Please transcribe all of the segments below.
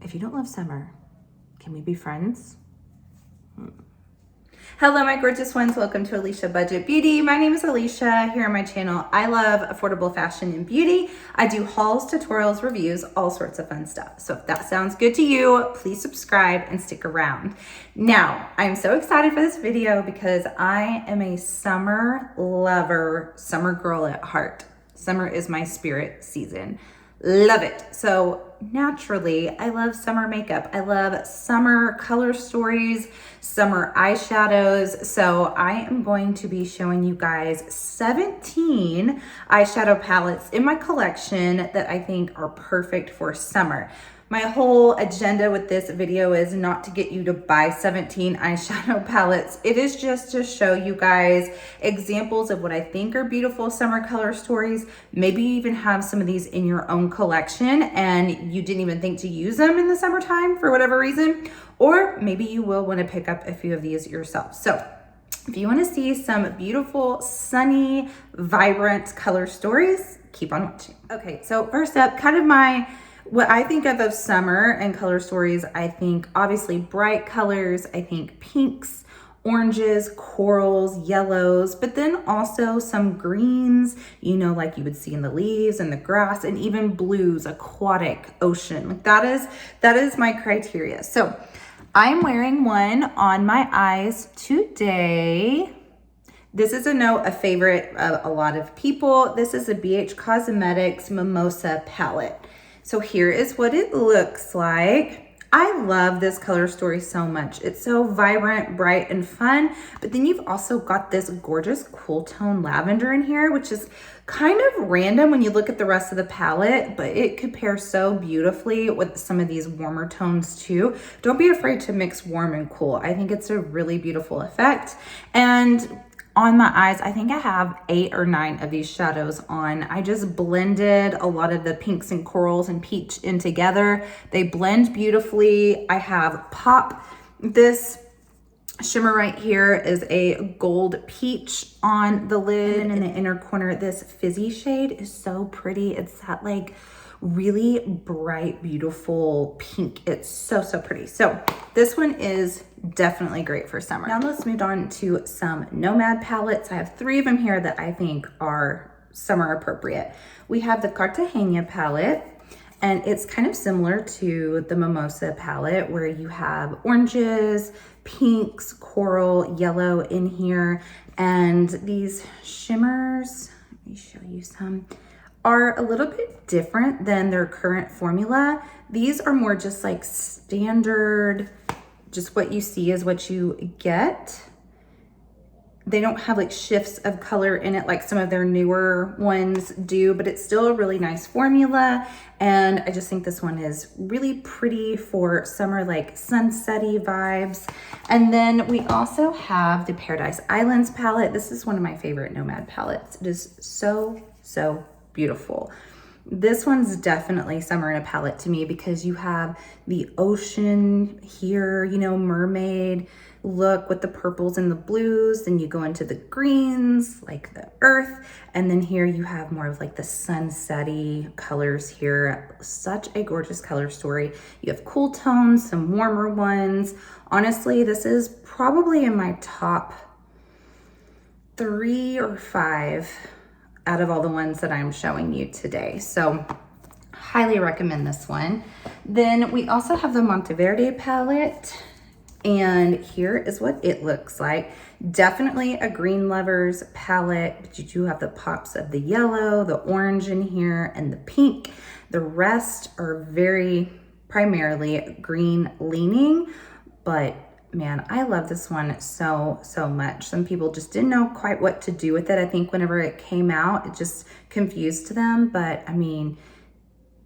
if you don't love summer, can we be friends? Hello, my gorgeous ones. Welcome to Alicia Budget Beauty. My name is Alicia. Here on my channel, I love affordable fashion and beauty. I do hauls, tutorials, reviews, all sorts of fun stuff. So if that sounds good to you, please subscribe and stick around. Now, I'm so excited for this video because I am a summer lover, summer girl at heart. Summer is my spirit season. Love it. So naturally, I love summer makeup. I love summer color stories, summer eyeshadows. So I am going to be showing you guys 17 eyeshadow palettes in my collection that I think are perfect for summer. My whole agenda with this video is not to get you to buy 17 eyeshadow palettes. It is just to show you guys examples of what I think are beautiful summer color stories. Maybe you even have some of these in your own collection and you didn't even think to use them in the summertime for whatever reason. Or maybe you will want to pick up a few of these yourself. So if you want to see some beautiful, sunny, vibrant color stories, keep on watching. Okay, so first up, what I think of summer and color stories, I think obviously bright colors, I think pinks, oranges, corals, yellows, but then also some greens, you know, like you would see in the leaves and the grass, and even blues, aquatic, ocean. Like that is my criteria. So I'm wearing one on my eyes today. This is a favorite of a lot of people. This is a BH Cosmetics Mimosa palette. So here is what it looks like. I love this color story so much. It's so vibrant, bright, and fun. But then you've also got this gorgeous cool tone lavender in here, which is kind of random when you look at the rest of the palette, but it could pair so beautifully with some of these warmer tones too. Don't be afraid to mix warm and cool. I think it's a really beautiful effect. And on my eyes, I think I have 8 or 9 of these shadows on. I just blended a lot of the pinks and corals and peach in together. They blend beautifully. I have Pop. This shimmer right here is a gold peach on the lid. And in the inner corner, this fizzy shade is so pretty. It's that like really bright, beautiful pink. It's so, so pretty. So this one is definitely great for summer. Now let's move on to some Nomad palettes. I have 3 of them here that I think are summer appropriate. We have the Cartegena palette, and it's kind of similar to the Mimosa palette where you have oranges, pinks, coral, yellow in here. And these shimmers, let me show you some, are a little bit different than their current formula. These are more just like standard, just what you see is what you get. They don't have like shifts of color in it like some of their newer ones do, but it's still a really nice formula. And I just think this one is really pretty for summer, like sunsetty vibes. And then we also have the Paradise Islands palette. This is one of my favorite Nomad palettes. It is so, so beautiful. This one's definitely summer in a palette to me because you have the ocean here, you know, mermaid look with the purples and the blues. Then you go into the greens, like the earth. And then here you have more of like the sunsetty colors here. Such a gorgeous color story. You have cool tones, some warmer ones. Honestly, this is probably in my top 3 or 5 out of all the ones that I'm showing you today. So highly recommend this one. Then we also have the Monteverde palette, and here is what it looks like. Definitely a green lovers palette, but you do have the pops of the yellow, the orange in here, and the pink. The rest are very primarily green leaning, but man, I love this one so, so much. Some people just didn't know quite what to do with it. I think whenever it came out, it just confused them. But I mean,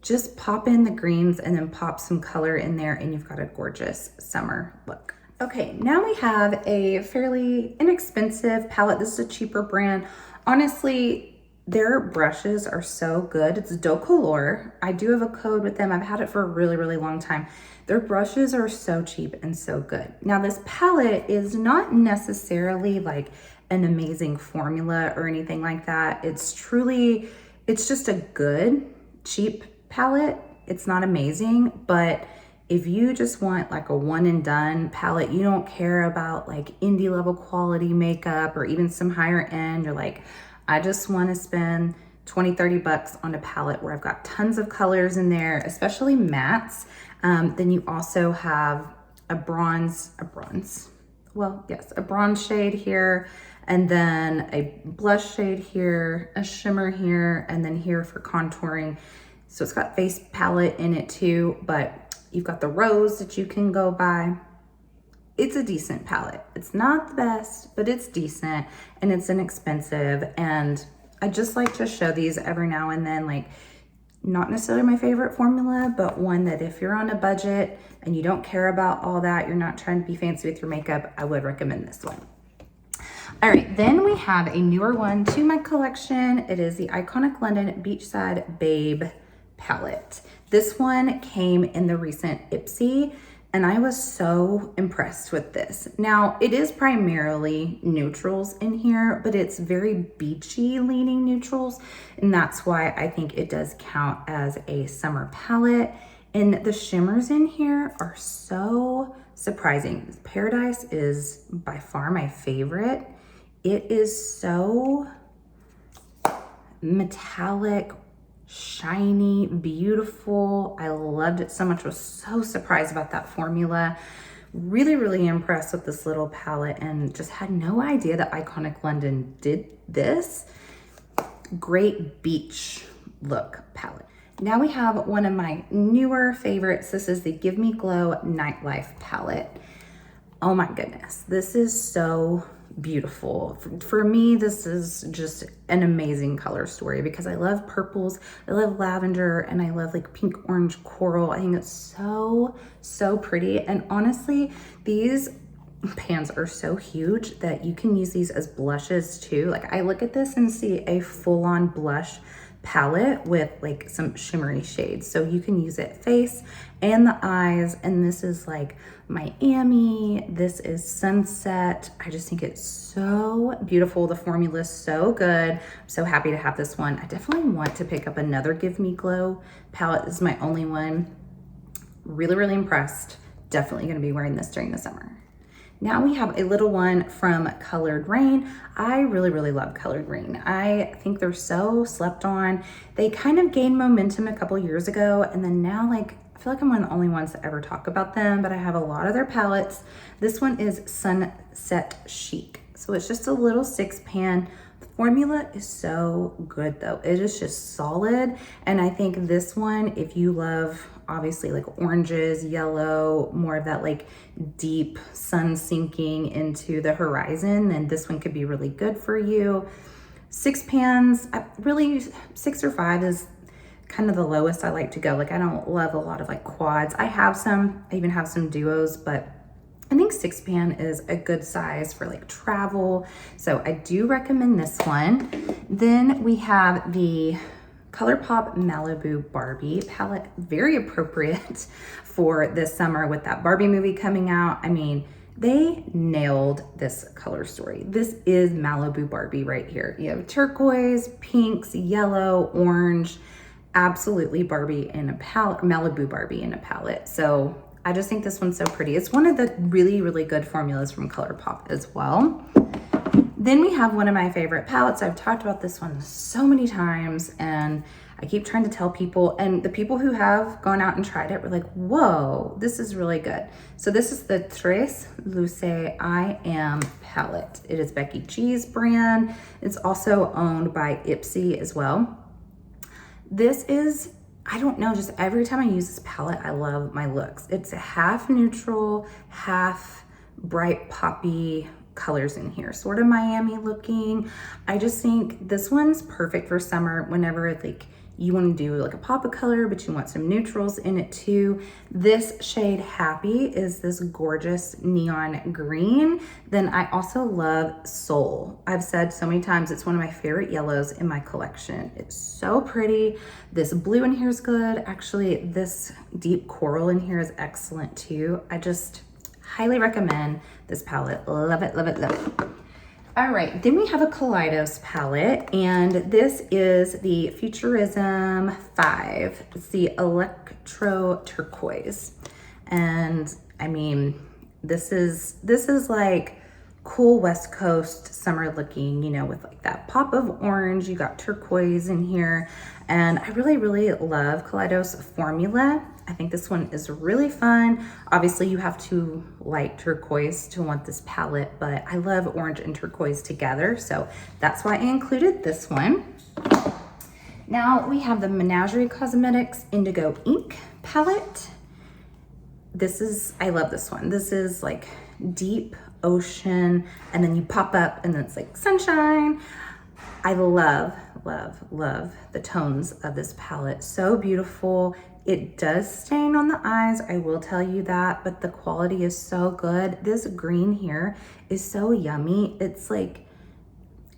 just pop in the greens and then pop some color in there and you've got a gorgeous summer look. Okay, now we have a fairly inexpensive palette. This is a cheaper brand. Honestly, their brushes are so good. It's Docolor. I do have a code with them. I've had it for a really, really long time. Their brushes are so cheap and so good. Now this palette is not necessarily like an amazing formula or anything like that. It's just a good, cheap palette. It's not amazing, but if you just want like a one and done palette, you don't care about like indie level quality makeup or even some higher end, you're like, I just want to spend 20, 30 bucks on a palette where I've got tons of colors in there, especially mattes. Then you also have a bronze shade here, and then a blush shade here, a shimmer here, and then here for contouring. So it's got face palette in it too, but you've got the rose that you can go by. It's a decent palette. It's not the best, but it's decent and it's inexpensive. And I just like to show these every now and then, like not necessarily my favorite formula, but one that if you're on a budget and you don't care about all that, you're not trying to be fancy with your makeup, I would recommend this one. All right, then we have a newer one to my collection. It is the Iconic London Beachside Babe palette. This one came in the recent Ipsy, and I was so impressed with this. Now, it is primarily neutrals in here, but it's very beachy leaning neutrals, and that's why I think it does count as a summer palette. And the shimmers in here are so surprising. Paradise is by far my favorite. It is so metallic, shiny, beautiful. I loved it so much. I was so surprised about that formula. Really, really impressed with this little palette and just had no idea that Iconic London did this. Great beach look palette. Now we have one of my newer favorites. This is the Give Me Glow Nightlife palette. Oh my goodness, this is so beautiful. For me, this is just an amazing color story because I love purples, I love lavender, and I love like pink, orange, coral. I think it's so, so pretty. And honestly, these pans are so huge that you can use these as blushes too. Like I look at this and see a full-on blush palette with like some shimmery shades. So you can use it face and the eyes. And this is like Miami, this is Sunset. I just think it's so beautiful. The formula is so good. I'm so happy to have this one. I definitely want to pick up another Give Me Glow palette. This is my only one. Really, really impressed. Definitely gonna be wearing this during the summer. Now we have a little one from Colored Rain. I really, really love Colored Rain. I think they're so slept on. They kind of gained momentum a couple years ago, and then now like, I feel like I'm one of the only ones that ever talk about them, but I have a lot of their palettes. This one is Sunset Chic. So it's just a little 6-pan. The formula is so good though. It is just solid. And I think this one, if you love obviously like oranges, yellow, more of that like deep sun sinking into the horizon, then this one could be really good for you. 6 pans, really 6 or 5 is kind of the lowest I like to go. Like I don't love a lot of like quads. I even have some duos, but I think 6-pan is a good size for like travel. So I do recommend this one. Then we have the ColourPop Malibu Barbie palette. Very appropriate for this summer with that Barbie movie coming out. I mean, they nailed this color story. This is Malibu Barbie right here. You have turquoise, pinks, yellow, orange, absolutely Barbie in a palette, Malibu Barbie in a palette. So I just think this one's so pretty. It's one of the really, really good formulas from ColourPop as well. Then we have one of my favorite palettes. I've talked about this one so many times and I keep trying to tell people, and the people who have gone out and tried it were like, whoa, this is really good. So this is the Tres Luce I Am palette. It is Becky G's brand. It's also owned by Ipsy as well. This is, I don't know, just every time I use this palette, I love my looks. It's a half neutral, half bright poppy colors in here, sort of Miami looking. I just think this one's perfect for summer whenever like you want to do like a pop of color, but you want some neutrals in it too. This shade Happy is this gorgeous neon green. Then I also love Soul. I've said so many times it's one of my favorite yellows in my collection. It's so pretty. This blue in here is good. Actually, this deep coral in here is excellent too. I just highly recommend this palette. Love it, love it, love it. All right, then we have a Kaleidos palette, and this is the Futurism 5. It's the Electro Turquoise. And I mean, this is like cool West Coast summer looking, you know, with like that pop of orange. You got turquoise in here. And I really, really love Kaleidos formula. I think this one is really fun. Obviously you have to like turquoise to want this palette, but I love orange and turquoise together. So that's why I included this one. Now we have the Nomad Cosmetics Indigo Ink palette. I love this one. This is like deep ocean, and then you pop up and then it's like sunshine. I love, love, love the tones of this palette. So beautiful. It does stain on the eyes, I will tell you that, but the quality is so good. This green here is so yummy. It's like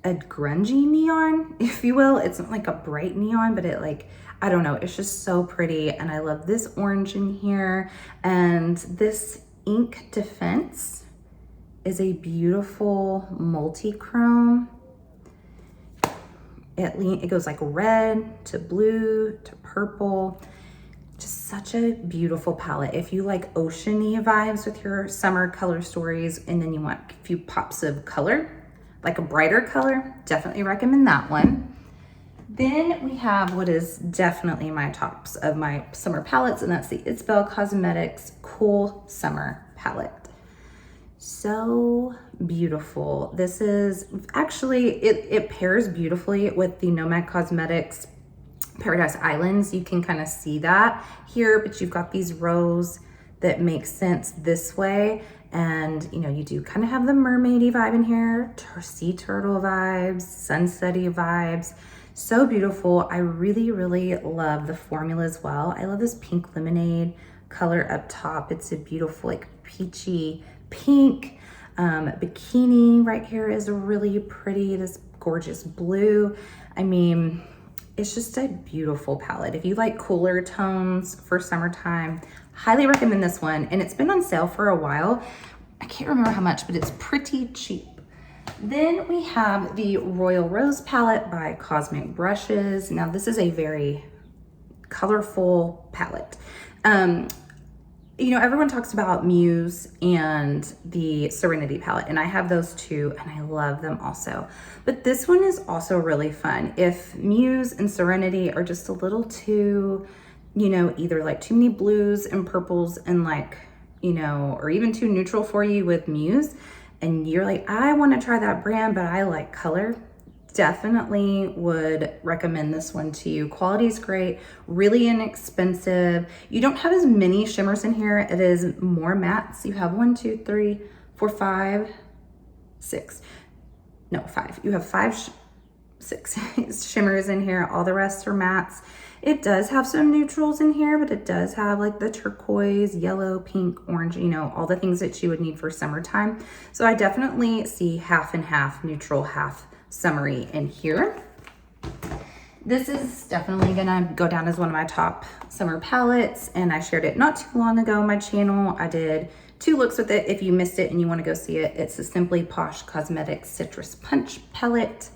a grungy neon, if you will. It's not like a bright neon, but it like, I don't know, it's just so pretty. And I love this orange in here. And this Ink Defense is a beautiful multi-chrome. It goes like red to blue to purple. Just such a beautiful palette. If you like oceany vibes with your summer color stories, and then you want a few pops of color, like a brighter color, definitely recommend that one. Then we have what is definitely my tops of my summer palettes, and that's the Eyeshadow Cosmetics Cool Summer Palette. So beautiful. This is actually, it pairs beautifully with the Nomad Cosmetics Paradise Islands. You can kind of see that here, but you've got these rows that make sense this way. And you know, you do kind of have the mermaidy vibe in here, sea turtle vibes, sunsetty vibes. So beautiful. I really, really love the formula as well. I love this pink lemonade color up top. It's a beautiful like peachy pink. Bikini right here is really pretty. This gorgeous blue. I mean, it's just a beautiful palette. If you like cooler tones for summertime, highly recommend this one. And it's been on sale for a while. I can't remember how much, but it's pretty cheap. Then we have the Royal Rose palette by Cosmic Brushes. Now this is a very colorful palette. You know, everyone talks about Muse and the Serenity palette, and I have those too, and I love them also. But this one is also really fun. If Muse and Serenity are just a little too, you know, either like too many blues and purples and like, you know, or even too neutral for you with Muse, and you're like, I want to try that brand, but I like color, definitely would recommend this one to you. Quality is great, really inexpensive. You don't have as many shimmers in here. It is more mattes. You have 1, 2, 3, 4, 5, 6. No, 5. You have 6 shimmers in here. All the rest are mattes. It does have some neutrals in here, but it does have like the turquoise, yellow, pink, orange, you know, all the things that you would need for summertime. So I definitely see half and half, neutral, half summery in here. This is definitely gonna go down as one of my top summer palettes, and I shared it not too long ago on my channel. I did 2 looks with it. If you missed it and you want to go see it, it's the Simply Posh Cosmetics Citrus Punch palette.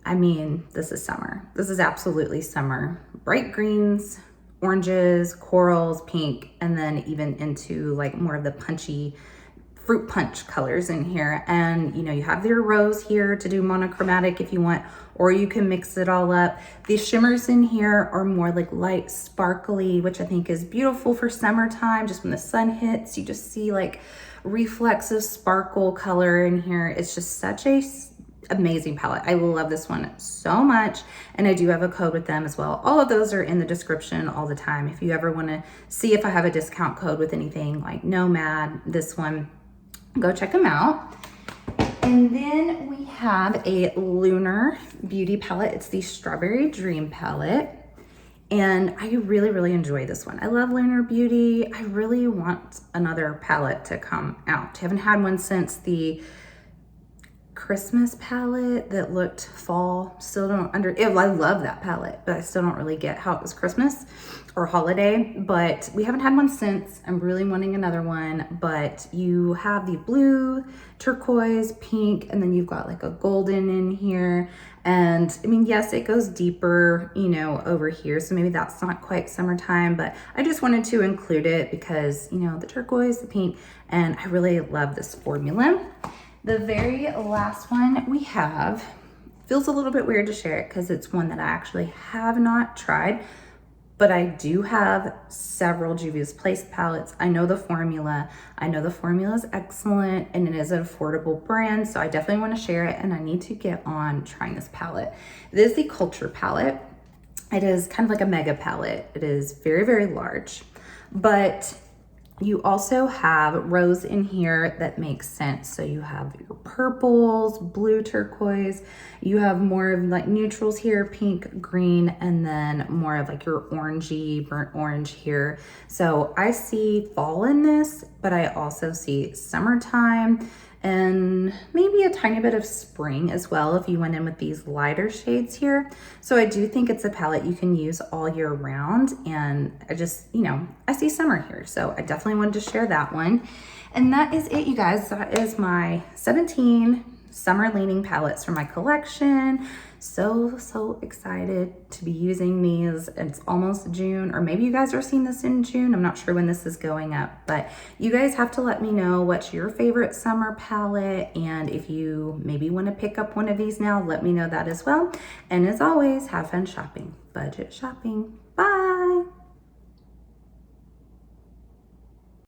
I mean, this is summer. This is absolutely summer. Bright greens, oranges, corals, pink, and then even into like more of the punchy fruit punch colors in here. And you know, you have your rose here to do monochromatic if you want, or you can mix it all up. These shimmers in here are more like light sparkly, which I think is beautiful for summertime. Just when the sun hits, you just see like reflexive sparkle color in here. It's just such a amazing palette. I love this one so much, and I do have a code with them as well. All of those are in the description all the time. If you ever want to see if I have a discount code with anything like Nomad, this one, go check them out. And then we have a Lunar Beauty palette. It's the Strawberry Dream palette, and I really, really enjoy this one. I love Lunar Beauty. I really want another palette to come out. I haven't had one since the Christmas palette that looked fall. Still don't I love that palette, but I still don't really get how it was Christmas or holiday, but we haven't had one since. I'm really wanting another one, but you have the blue, turquoise, pink, and then you've got like a golden in here. And I mean, yes, it goes deeper, you know, over here. So maybe that's not quite summertime, but I just wanted to include it because, you know, the turquoise, the pink, and I really love this formula. The very last one we have, feels a little bit weird to share it because it's one that I actually have not tried, but I do have several Juvia's Place palettes. I know the formula. I know the formula is excellent and it is an affordable brand, so I definitely want to share it and I need to get on trying this palette. It is the Culture palette. It is kind of like a mega palette. It is very, very large, but you also have rose in here that makes sense. So you have your purples, blue turquoise, you have more of like neutrals here, pink, green, and then more of like your orangey, burnt orange here. So I see fall in this, but I also see summertime and maybe a tiny bit of spring as well if you went in with these lighter shades here. So I do think it's a palette you can use all year round, and I just, you know, I see summer here, so I definitely wanted to share that one. And that is it, you guys. That is my 17 summer leaning palettes from my collection. So excited to be using these. It's almost June, or maybe you guys are seeing this in June. I'm not sure when this is going up, but you guys have to let me know what's your favorite summer palette, and if you maybe want to pick up one of these now, let me know that as well. And as always, have fun shopping. Budget shopping. Bye.